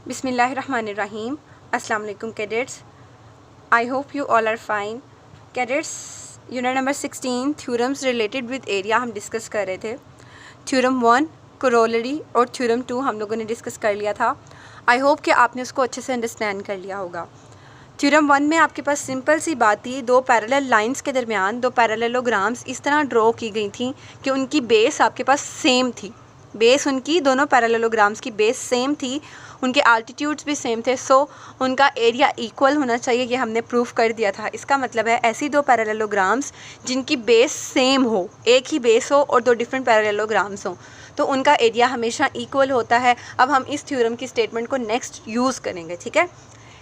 Bismillahirrahmanirrahim. Assalamu alaikum cadets. I hope you all are fine. Cadets, unit number 16 theorems related with area हम discuss कर रहे थे. Theorem 1 corollary और theorem 2 हम लोगों ने डिस्कस कर लिया था. आई होप कि आपने उसको अच्छे से अंडरस्टैंड कर लिया होगा. थ्योरम 1 में आपके पास सिंपल सी बात थी, दो पैरेलल लाइंस के दरमियान दो पैरेललोग्राम्स इस तरह ड्रॉ की गई थी कि उनकी बेस आपके पास सेम थी. बेस उनकी दोनों पैरेललोग्राम्स की बेस सेम थी, उनके आल्टीट्यूड्स भी सेम थे. सो उनका एरिया इक्वल होना चाहिए, ये हमने प्रूफ कर दिया था. इसका मतलब है ऐसी दो पैरेललोग्राम्स जिनकी बेस सेम हो, एक ही बेस हो और दो डिफरेंट पैरेललोग्राम्स हो, तो उनका एरिया हमेशा इक्वल होता है. अब हम इस थ्योरम की स्टेटमेंट को नेक्स्ट यूज़ करेंगे. ठीक है.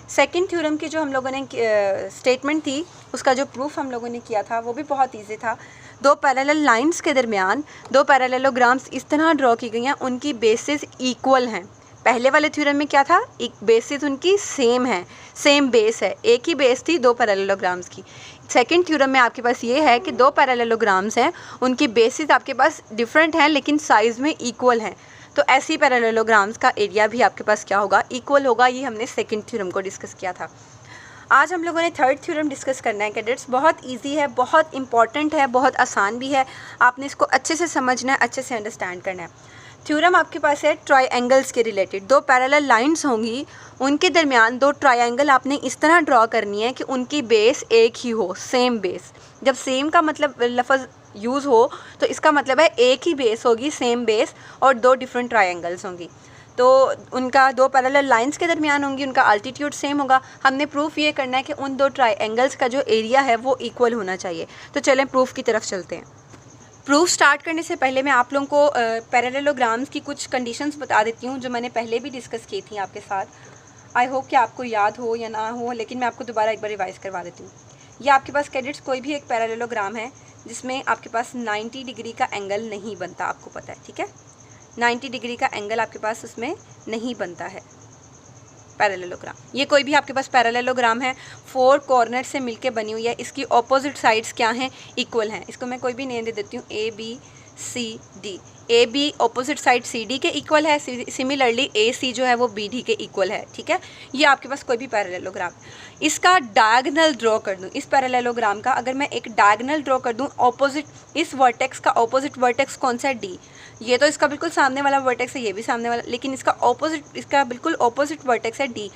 सेकंड थ्योरम की जो हम लोगों ने स्टेटमेंट थी, उसका जो प्रूफ हम लोगों ने किया था वो भी बहुत ईजी था. दो पैरेलल लाइंस के दरमियान दो पैरेललोग्राम्स इस तरह ड्रॉ की गई हैं, उनकी बेसिस इक्वल हैं. पहले वाले थ्योरम में क्या था, एक बेसिस उनकी सेम है, सेम बेस है, एक ही बेस थी दो पैरेललोग्राम्स की. सेकंड थ्योरम में आपके पास ये है कि दो पैरेललोग्राम्स हैं, उनकी बेसिस आपके पास डिफरेंट हैं लेकिन साइज़ में इक्वल हैं. तो ऐसी पैरेललोग्राम्स का एरिया भी आपके पास क्या होगा, इक्वल होगा. ये हमने सेकंड थ्योरम को डिस्कस किया था. आज हम लोगों ने थर्ड थ्योरम डिस्कस करना है कैडेट्स. बहुत इजी है, बहुत इंपॉर्टेंट है, बहुत आसान भी है. आपने इसको अच्छे से समझना है, अच्छे से अंडरस्टैंड करना है. थ्योरम आपके पास है ट्रायंगल्स के रिलेटेड. दो पैरेलल लाइंस होंगी, उनके दरमियान दो ट्रायंगल आपने इस तरह ड्रॉ करनी है कि उनकी बेस एक ही हो, सेम बेस. जब सेम का मतलब लफ्ज़ यूज़ हो तो इसका मतलब है एक ही बेस होगी, सेम बेस, और दो डिफरेंट ट्रायंगल्स होंगी. तो उनका दो पैरेलल लाइंस के दरमियान होंगी, उनका अल्टीट्यूड सेम होगा. हमने प्रूफ ये करना है कि उन दो ट्रायंगल्स का जो एरिया है वो इक्वल होना चाहिए. तो चलें प्रूफ की तरफ चलते हैं. प्रूफ स्टार्ट करने से पहले मैं आप लोगों को पैरेललोग्राम्स की कुछ कंडीशंस बता देती हूँ जो मैंने पहले भी डिस्कस की थी आपके साथ. आई होप कि आपको याद हो या ना हो, लेकिन मैं आपको दोबारा एक बार रिवाइज़ करवा देती हूँ. ये आपके पास कैडेट्स कोई भी एक पैरेललोग्राम है जिसमें आपके पास 90 डिग्री का एंगल नहीं बनता, आपको पता है. ठीक है. 90 डिग्री का एंगल आपके पास उसमें नहीं बनता है पैरेललोग्राम. ये कोई भी आपके पास पैरेललोग्राम है, फोर कॉर्नर से मिलके बनी हुई है, इसकी ऑपोजिट साइड्स क्या हैं, इक्वल हैं. इसको मैं कोई भी नेम दे देती हूँ, A B C D. A B opposite side C D के इक्वल है, सिमिलरली ए सी जो है वो बी डी के इक्वल है. ठीक है. ये आपके पास कोई भी पैरेललोग्राम. इसका डायगोनल ड्रॉ कर दूँ, इस पैरेललोग्राम का अगर मैं एक डायगोनल ड्रॉ कर दूँ, ऑपोजिट इस वर्टेक्स का ऑपोजिट वर्टेक्स कौन सा है, डी. ये तो इसका बिल्कुल सामने वाला वर्टेक्स है, ये भी सामने वाला, लेकिन इसका ऑपोजिट, इसका बिल्कुल ऑपोजिट वर्टेक्स है डी.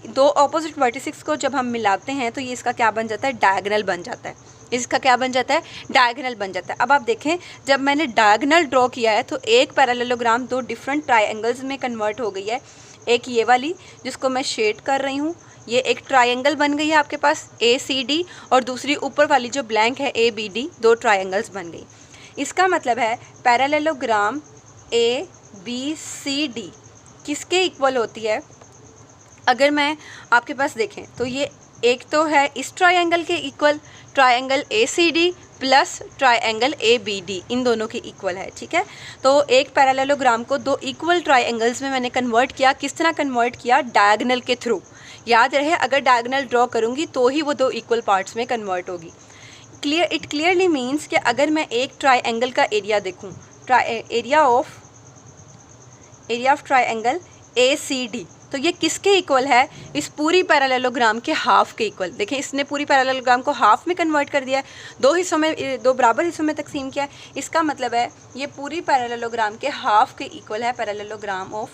दो ऑपोजिट वर्टिसेस को जब हम मिलाते हैं तो ये इसका क्या बन जाता है, डायगोनल बन जाता है. इसका क्या बन जाता है, डायगोनल बन जाता है. अब आप देखें, जब मैंने डायगोनल ड्रॉ किया है तो एक पैरेललोग्राम दो डिफरेंट ट्रायंगल्स में कन्वर्ट हो गई है. एक ये वाली जिसको मैं शेड कर रही हूँ, ये एक ट्रायंगल बन गई है आपके पास ए सी डी, और दूसरी ऊपर वाली जो ब्लैंक है ए बी डी, दो ट्रायंगल्स बन गई. इसका मतलब है parallelogram A B C D किसके इक्वल होती है. अगर मैं आपके पास देखें तो ये एक तो है इस ट्रायंगल के equal, triangle A C D plus triangle A B D, इन दोनों के इक्वल है. ठीक है. तो एक पैरेललोग्राम को दो इक्वल ट्रायंगल्स में मैंने कन्वर्ट किया. किस तरह कन्वर्ट किया, डायगोनल के थ्रू. याद रहे, अगर डायगोनल ड्रॉ करूँगी तो ही वो दो इक्वल पार्ट्स में कन्वर्ट होगी. इट क्लियरली मीन्स कि अगर मैं एक ट्रायंगल का एरिया देखूँ, area of triangle A C D, तो ये किसके इक्वल है, इस पूरी पैरेललोग्राम के हाफ के इक्वल. देखें, इसने पूरी पैरेललोग्राम को हाफ में कन्वर्ट कर दिया है, दो हिस्सों में, दो बराबर हिस्सों में तकसीम किया है. इसका मतलब है ये पूरी पैरेललोग्राम के हाफ के इक्वल है, parallelogram of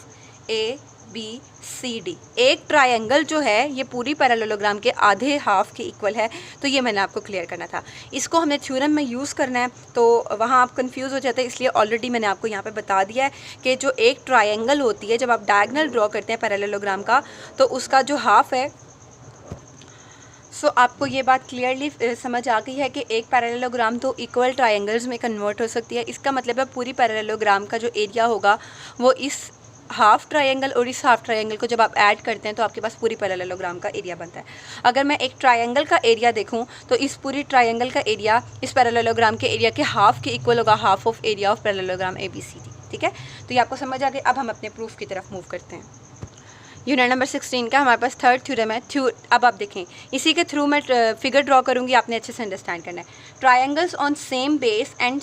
A B C D. एक ट्रायंगल जो है ये पूरी पैरेललोग्राम के आधे हाफ के इक्वल है. तो ये मैंने आपको क्लियर करना था. इसको हमने थ्योरम में यूज़ करना है तो वहाँ आप कंफ्यूज हो जाते हैं, इसलिए ऑलरेडी मैंने आपको यहाँ पे बता दिया है कि जो एक ट्रायंगल होती है, जब आप डायगोनल ड्रॉ करते हैं पैरेललोग्राम का, तो उसका जो हाफ है, सो आपको ये बात क्लियरली समझ आ गई है कि एक पैरेललोग्राम तो इक्वल ट्रायंगल्स में कन्वर्ट हो सकती है. इसका मतलब है पूरी पैरेललोग्राम का जो एरिया होगा वो इस हाफ ट्रायंगल और इस हाफ ट्रायंगल को जब आप ऐड करते हैं तो आपके पास पूरी पैरेललोग्राम का एरिया बनता है. अगर मैं एक ट्रायंगल का एरिया देखूं तो इस पूरी ट्रायंगल का एरिया इस पैरेललोग्राम के एरिया के हाफ के इक्वल होगा, half of area of parallelogram A B C D. ठीक है. तो ये आपको समझ आ गई. अब हम अपने प्रूफ की तरफ मूव करते हैं. यूनिट नंबर 16 का हमारे पास थर्ड थ्योरम है. अब आप देखें, इसी के थ्रू मैं फिगर ड्रॉ करूँगी, आपने अच्छे से अंडरस्टैंड करना है. Triangles on same base and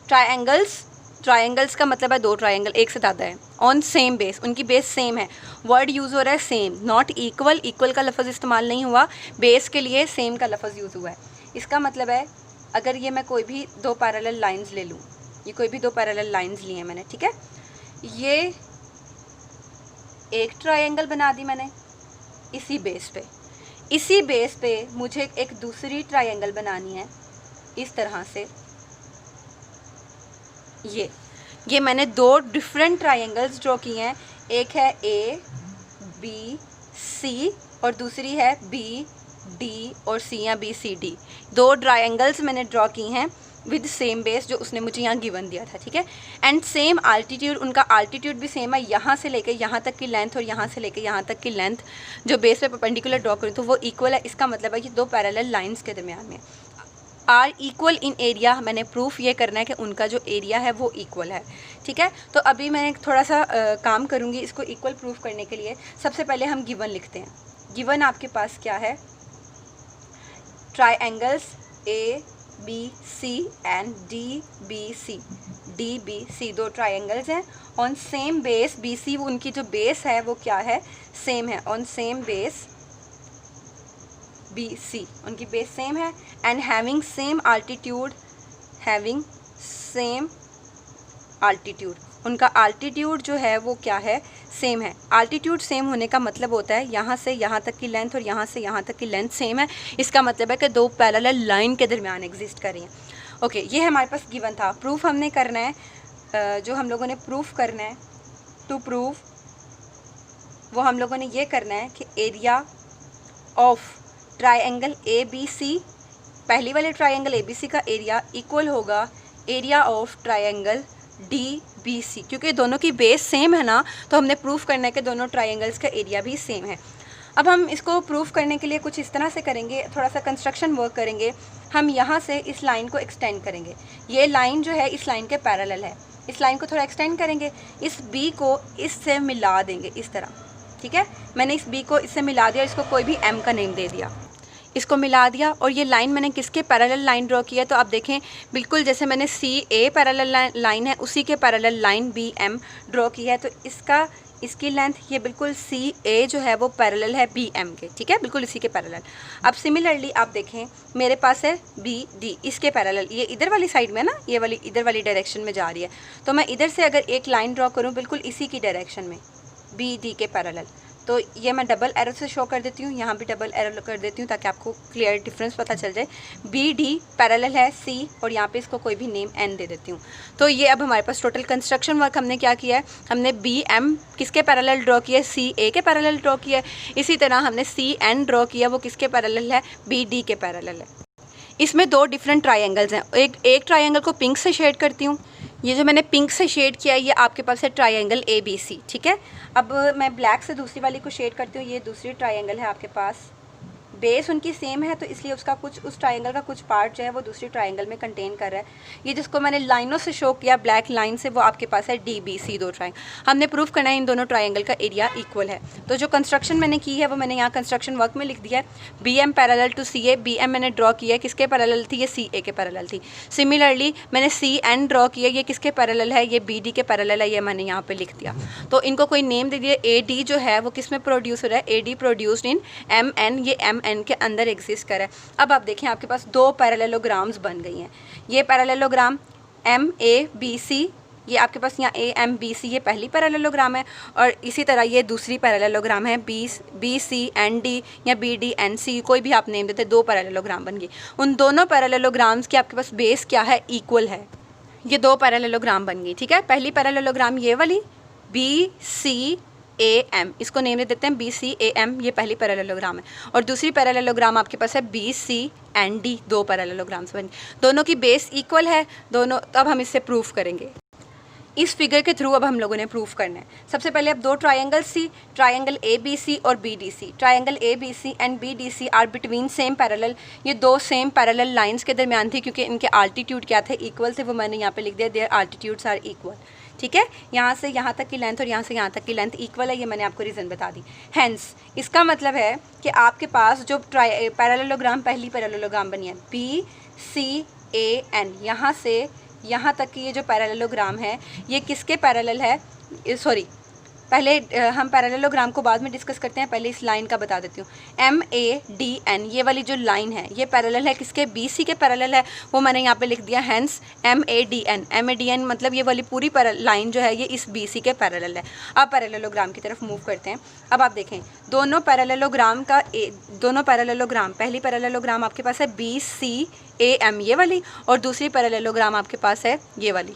triangles triangles का मतलब है दो ट्रायंगल एक से ज़्यादा है, ऑन सेम बेस, उनकी बेस सेम है। वर्ड यूज़ हो रहा है सेम, नॉट इक्वल, इक्वल का लफ्ज़ इस्तेमाल नहीं हुआ, बेस के लिए सेम का लफ्ज़ यूज़ हुआ है। इसका मतलब है अगर ये मैं कोई भी दो पैरेलल लाइंस ले लूँ, ये कोई भी दो पैरेलल लाइंस लिए हैं मैंने, ठीक है, ये एक ट्रायंगल बना दी मैंने इसी बेस पे मुझे एक दूसरी ट्रायंगल बनानी है इस तरह से। ये मैंने दो डिफरेंट ट्रायंगल्स ड्रॉ किए हैं, एक है ए बी सी और दूसरी है बी डी और सी या बी सी डी। दो ट्रायंगल्स मैंने ड्रॉ की हैं विद सेम बेस जो उसने मुझे यहाँ गिवन दिया था, ठीक है, एंड सेम आल्टीट्यूड, उनका आल्टीट्यूड भी सेम है, यहाँ से लेके यहाँ तक की लेंथ और यहाँ से लेके यहाँ तक की लेंथ जो बेस पे परपेंडिकुलर ड्रॉ करूँ तो वो इक्वल है। इसका मतलब है कि दो पैरेलल लाइंस के दरमियान में आर इक्वल इन एरिया। मैंने प्रूफ ये करना है कि उनका जो एरिया है वो इक्वल है, ठीक है। तो अभी मैं थोड़ा सा काम करूँगी इसको इक्वल प्रूफ करने के लिए। सबसे पहले हम गिवन लिखते हैं। गिवन आपके पास क्या है, triangles A B C and D B C, दो ट्रायंगल्स हैं on same base B C, उनकी जो बेस है वो क्या है, सेम है, on same base B C, उनकी बेस सेम है, एंड हैविंग सेम आल्टीट्यूड, उनका आल्टीट्यूड जो है वो क्या है, सेम है। आल्टीट्यूड सेम होने का मतलब होता है यहाँ से यहाँ तक की लेंथ और यहाँ से यहाँ तक की लेंथ सेम है। इसका मतलब है कि दो पैरेलल लाइन के दरमियान एग्जिस्ट कर रही हैं। ओके, ये हमारे पास गिवन था। प्रूफ हमने करना है, जो हम लोगों ने प्रूफ करना है, टू प्रूव वो हम लोगों ने ये करना है कि area of triangle A B C, पहली वाले ट्रायंगल ए बी सी का एरिया इक्वल होगा area of triangle D B C, क्योंकि दोनों की बेस सेम है ना, तो हमने प्रूफ करना है कि दोनों ट्रायंगल्स का एरिया भी सेम है। अब हम इसको प्रूफ करने के लिए कुछ इस तरह से करेंगे, थोड़ा सा कंस्ट्रक्शन वर्क करेंगे। हम यहाँ से इस लाइन को एक्सटेंड करेंगे, ये लाइन जो है इस लाइन के पैरेलल है, इस लाइन को थोड़ा एक्सटेंड करेंगे, इस बी को इससे मिला देंगे इस तरह, ठीक है। मैंने इस बी को इससे मिला दिया, इसको कोई भी एम का नेम दे दिया, इसको मिला दिया, और ये लाइन मैंने किसके पैरेलल लाइन ड्रॉ किया, तो आप देखें बिल्कुल जैसे मैंने सी ए पैरेलल लाइन है उसी के parallel line B M draw की है। तो इसकी लेंथ ये बिल्कुल सी ए जो है वो पैरेलल है बी एम के, ठीक है, बिल्कुल इसी के पैरेलल। अब सिमिलरली आप देखें मेरे पास है बी डी, इसके पैरेलल, ये इधर वाली साइड में ना, ये वाली इधर वाली डायरेक्शन में जा रही है, तो मैं इधर से अगर एक लाइन ड्रॉ करूँ बिल्कुल इसी की डायरेक्शन में बी डी के पैरेलल, तो ये मैं डबल एरो से शो कर देती हूँ, यहाँ भी डबल एरो कर देती हूँ ताकि आपको क्लियर डिफरेंस पता चल जाए। बी डी पैरेलल है सी, और यहाँ पे इसको कोई भी नेम एन दे देती हूँ। तो ये अब हमारे पास टोटल कंस्ट्रक्शन वर्क हमने क्या किया है, हमने बी एम किसके पैरेलल ड्रॉ किया है, सी ए के पैरेलल ड्रॉ किया है। इसी तरह हमने सी एन ड्रॉ किया, वो किसके पैरेलल है, बी डी के पैरेलल है। इसमें दो डिफरेंट ट्रायंगल्स हैं, एक ट्रायंगल को पिंक से शेड करती हूँ, ये जो मैंने पिंक से शेड किया है ये आपके पास है ट्रायंगल ए बी सी, ठीक है। अब मैं ब्लैक से दूसरी वाली को शेड करती हूँ, ये दूसरी ट्रायंगल है आपके पास, बेस उनकी सेम है तो इसलिए उसका कुछ, उस ट्रायंगल का कुछ पार्ट जो है वो दूसरी ट्रायंगल में कंटेन कर रहा है। ये जिसको मैंने लाइनों से शो किया ब्लैक लाइन से, वो आपके पास है डी बी सी, दो ट्रायंगल। हमने प्रूफ करना है इन दोनों ट्रायंगल का एरिया इक्वल है। तो जो कंस्ट्रक्शन मैंने की है वो मैंने यहाँ कंस्ट्रक्शन वर्क में लिख दिया है। B M parallel to C A, B M मैंने ड्रॉ किया है, किसके पैरेलल थी, ये सी ए के पैरेलल थी। सिमिलरली मैंने सी एन ड्रॉ किया, ये किसके पैरेलल है, ये बी डी के पैरेलल है, ये मैंने यहाँ पे लिख दिया। तो इनको कोई नेम दे दिया। ए डी जो है वो किस में प्रोड्यूस हो रहा है, A D produced in M N, ये एम एन के अंदर एग्जिस्ट कर रहा है। अब आप देखें आपके पास दो पैरेललोग्राम्स बन गई हैं। ये parallelogram M A B C, ये आपके पास यहाँ ए एम बी सी, ये पहली पैरेललोग्राम है, और इसी तरह ये दूसरी पैरेललोग्राम है बी सी एन डी या बी डी एन सी, कोई भी आप नेम देते, दो पैरेललोग्राम बन गई। उन दोनों पैरेललोग्राम्स की आपके पास बेस क्या है, इक्वल है। ये दो पैरेललोग्राम बन गई, ठीक है। पहली पैरेललोग्राम ये वाली बी सी ए एम, इसको नेम दे देते हैं बी सी ए एम, ये पहली पैरेललोग्राम है, और दूसरी पैरेललोग्राम आपके पास है बी सी एन डी, दो पैरेललोग्राम्स बन गए, दोनों की बेस इक्वल है दोनों। तो अब हम इससे प्रूफ करेंगे, इस फिगर के थ्रू अब हम लोगों ने प्रूफ करना है। सबसे पहले अब दो ट्रायंगल्स थी, ट्रायंगल ए बी सी और B D C. Triangle A B C and B D C are between same parallel, ये दो सेम पैरेलल लाइंस के दरमियान थी, क्योंकि इनके आल्टीट्यूड क्या थे, इक्वल थे, वो मैंने यहाँ पे लिख दिया, देयर आल्टीट्यूड्स आर इक्वल, ठीक है। यहाँ से यहाँ तक की लेंथ और यहाँ से यहाँ तक की लेंथ इक्वल है, ये मैंने आपको रीज़न बता दी। हैंस इसका मतलब है कि आपके पास जो पैरेललोग्राम, पहली पैरेललोग्राम बनी है बी सी ए एन, यहाँ से यहाँ तक कि ये जो पैरेललोग्राम है ये किसके पैरेलल है, सॉरी पहले हम पैरेललोग्राम को बाद में डिस्कस करते हैं, पहले इस लाइन का बता देती हूँ। MADN ये वाली जो लाइन है ये पैरेलल है किसके, BC के पैरेलल है, वो मैंने यहाँ पे लिख दिया, हैंस MADN मतलब ये वाली पूरी लाइन जो है ये इस BC के पैरेलल है। अब पैरेललोग्राम की तरफ मूव करते हैं। अब आप देखें दोनों पैरेललोग्राम, पहली पैरेललोग्राम आपके पास है BCAM ये वाली, और दूसरी पैरेललोग्राम आपके पास है ये वाली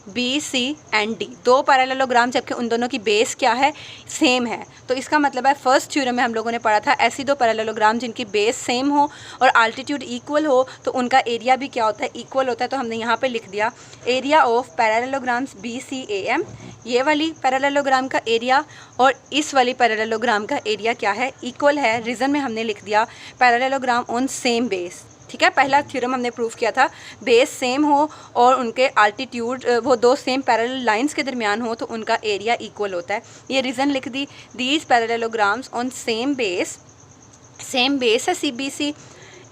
BCND, दो पैरेललोग्राम, जबकि उन दोनों की बेस क्या है, सेम है। तो इसका मतलब है फर्स्ट थ्योरम में हम लोगों ने पढ़ा था ऐसी दो पैरेललोग्राम जिनकी बेस सेम हो और आल्टीट्यूड इक्वल हो तो उनका एरिया भी क्या होता है, इक्वल होता है। तो हमने यहाँ पे लिख दिया एरिया ऑफ पैरेललोग्राम्स BCAM, ये वाली पैरेललोग्राम का एरिया और इस वाली पैरेललोग्राम का एरिया क्या है, इक्वल है। रीज़न में हमने लिख दिया पैरेललोग्राम ऑन सेम बेस, ठीक है। पहला थ्योरम हमने प्रूव किया था बेस सेम हो और उनके आल्टीट्यूड वो दो सेम पैरेलल लाइंस के दरमियान हो तो उनका एरिया इक्वल होता है। ये रीज़न लिख दी, these parallelograms on same base है CBC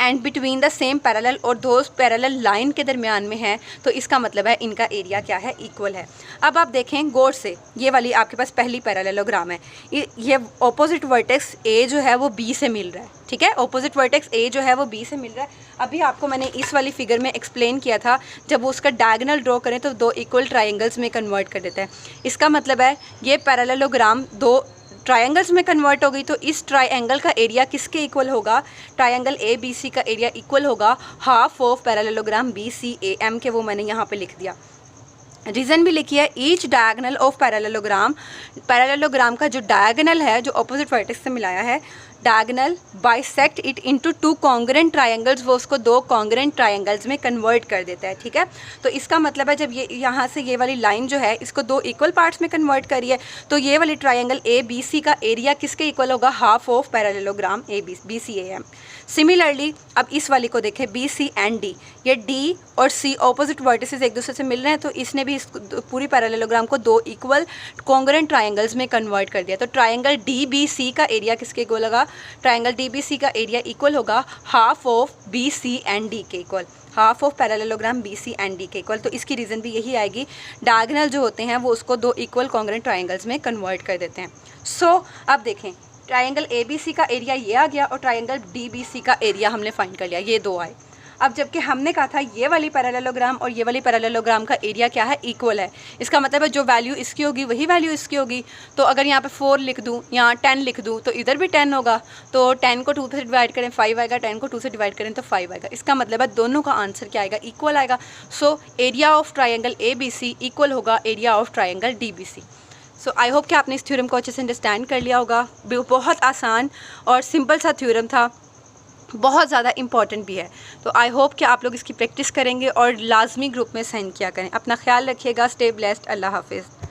and between the same parallel, और दो पैरेलल लाइन के दरमियान में है तो इसका मतलब है इनका एरिया क्या है, इक्वल है। अब आप देखें गौर से, ये वाली आपके पास पहली पैरेललोग्राम है, ये ऑपोजिट वर्टेक्स A जो है वो B से मिल रहा है, ठीक है। ऑपोजिट वर्टेक्स A जो है वो B से मिल रहा है। अभी आपको मैंने इस वाली फिगर में एक्सप्लेन किया था, जब वो उसका डायगोनल ड्रॉ करें तो दो इक्वल ट्राइंगल्स में कन्वर्ट कर देता है। इसका मतलब है ये पैरेललोग्राम दो ट्रायंगल्स में कन्वर्ट हो गई तो इस ट्रायंगल का एरिया किसके इक्वल होगा, ट्रायंगल ABC का एरिया इक्वल होगा हाफ ऑफ पैरेललोग्राम BCAM के, वो मैंने यहाँ पे लिख दिया। रीज़न भी लिखी है, ईच डायगोनल ऑफ पैरेललोग्राम का जो डायगोनल है जो अपोजिट वर्टेक्स से मिलाया है, diagonal bisect it into two congruent triangles, वो उसको दो कॉन्ग्रुएंट ट्रायंगल्स में कन्वर्ट कर देता है, ठीक है। तो इसका मतलब है जब ये यहाँ से ये वाली लाइन जो है इसको दो इक्वल पार्ट्स में कन्वर्ट करी है तो ये वाली ट्रायंगल ABC का एरिया किसके इक्वल होगा, half of parallelogram BCAM। Similarly अब इस वाली को देखें BCND, ये D और C ऑपोजिट वर्टिसेस एक दूसरे से मिल रहे हैं तो इसने भी इस पूरी पैरेललोग्राम को दो इक्वल कॉन्ग्रुएंट ट्रायंगल्स में कन्वर्ट कर दिया। तो ट्रायंगल DBC का एरिया किसके इक्वल होगा, ट्रायंगल DBC का एरिया इक्वल होगा हाफ ऑफ BCND के equal, half of parallelogram BCND के इक्वल। तो इसकी रीज़न भी यही आएगी, डायगोनल जो होते हैं वो उसको दो इक्वल कॉन्ग्रुएंट ट्रायंगल्स में कन्वर्ट कर देते हैं। सो अब देखें ट्रायंगल ABC का एरिया ये आ गया और ट्रायंगल DBC का एरिया हमने फाइंड कर लिया, ये दो आए। अब जबकि हमने कहा था ये वाली पैरेललोग्राम और ये वाली पैरेललोग्राम का एरिया क्या है, इक्वल है। इसका मतलब है जो वैल्यू इसकी होगी वही वैल्यू इसकी होगी। तो अगर यहाँ पे 4 लिख दूँ, यहाँ 10 लिख दूँ तो इधर भी 10 होगा। तो 10 को 2 से डिवाइड करें 5 आएगा, 10 को 2 से डिवाइड करें तो 5 आएगा। इसका मतलब है दोनों का आंसर क्या आएगा, इक्वल आएगा। So area of triangle ABC equal होगा area of triangle DBC। So I hope कि आपने इस थ्योरम को अच्छे से अंडरस्टैंड कर लिया होगा। बहुत आसान और सिंपल सा थ्योरम था, बहुत ज़्यादा इंपॉर्टेंट भी है। तो आई होप कि आप लोग इसकी प्रैक्टिस करेंगे और लाजमी ग्रुप में साइन किया करें। अपना ख्याल रखिएगा, स्टे ब्लेस्ड, अल्लाह हाफिज़।